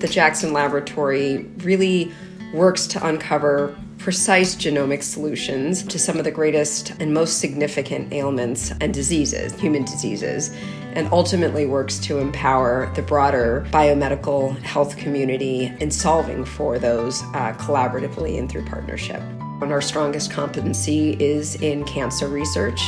The Jackson Laboratory really works to uncover precise genomic solutions to some of the greatest and most significant ailments and diseases, human diseases, and ultimately works to empower the broader biomedical health community in solving for those collaboratively and through partnership. And our strongest competency is in cancer research.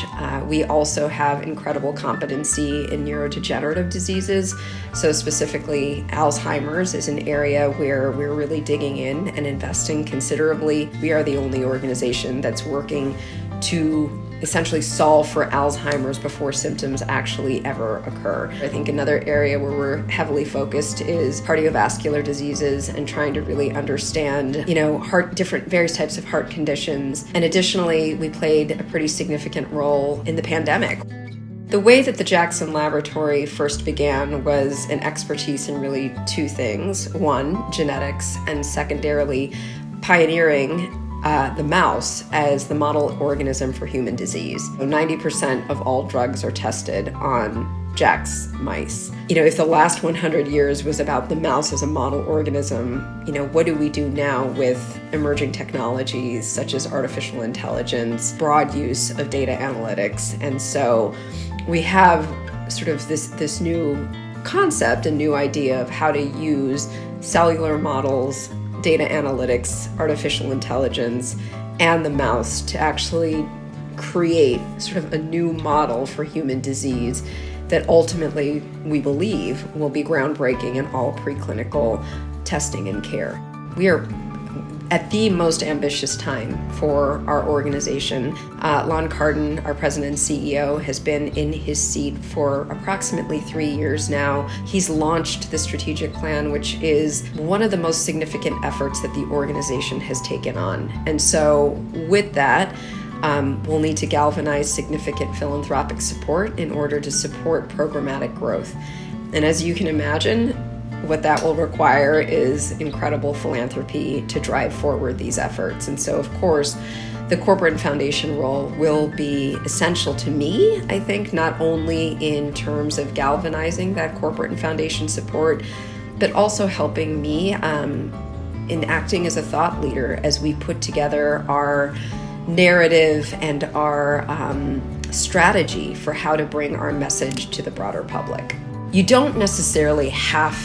We also have incredible competency in neurodegenerative diseases. So specifically, Alzheimer's is an area where we're really digging in and investing considerably. We are the only organization that's working to essentially solve for Alzheimer's before symptoms actually ever occur. I think another area where we're heavily focused is cardiovascular diseases and trying to really understand, various types of heart conditions. And additionally, we played a pretty significant role in the pandemic. The way that the Jackson Laboratory first began was an expertise in really two things. One, genetics, and secondarily, pioneering the mouse as the model organism for human disease. 90% of all drugs are tested on Jack's mice. If the last 100 years was about the mouse as a model organism, what do we do now with emerging technologies such as artificial intelligence, broad use of data analytics? And so we have sort of this new concept, a new idea of how to use cellular models, data analytics, artificial intelligence, and the mouse to actually create sort of a new model for human disease that ultimately we believe will be groundbreaking in all preclinical testing and care. We are at the most ambitious time for our organization. Lon Cardin, our president and CEO, has been in his seat for approximately 3 years now. He's launched the strategic plan, which is one of the most significant efforts that the organization has taken on. And so with that, we'll need to galvanize significant philanthropic support in order to support programmatic growth. And as you can imagine, what that will require is incredible philanthropy to drive forward these efforts. And so, of course, the corporate and foundation role will be essential to me, I think, not only in terms of galvanizing that corporate and foundation support, but also helping me in acting as a thought leader as we put together our narrative and our strategy for how to bring our message to the broader public. You don't necessarily have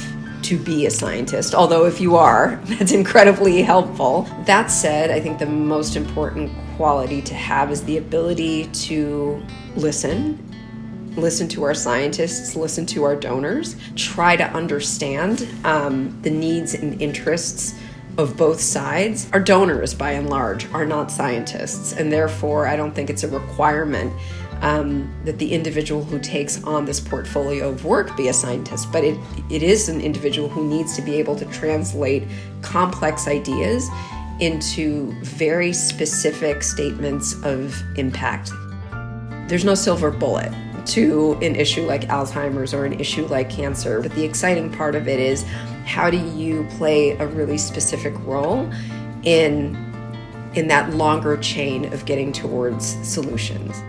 to be a scientist, although if you are, that's incredibly helpful. That said, I think the most important quality to have is the ability to listen to our scientists, listen to our donors, try to understand the needs and interests of both sides. Our donors, by and large, are not scientists, and therefore I don't think it's a requirement that the individual who takes on this portfolio of work be a scientist, but it is an individual who needs to be able to translate complex ideas into very specific statements of impact. There's no silver bullet to an issue like Alzheimer's or an issue like cancer, but the exciting part of it is how do you play a really specific role in that longer chain of getting towards solutions.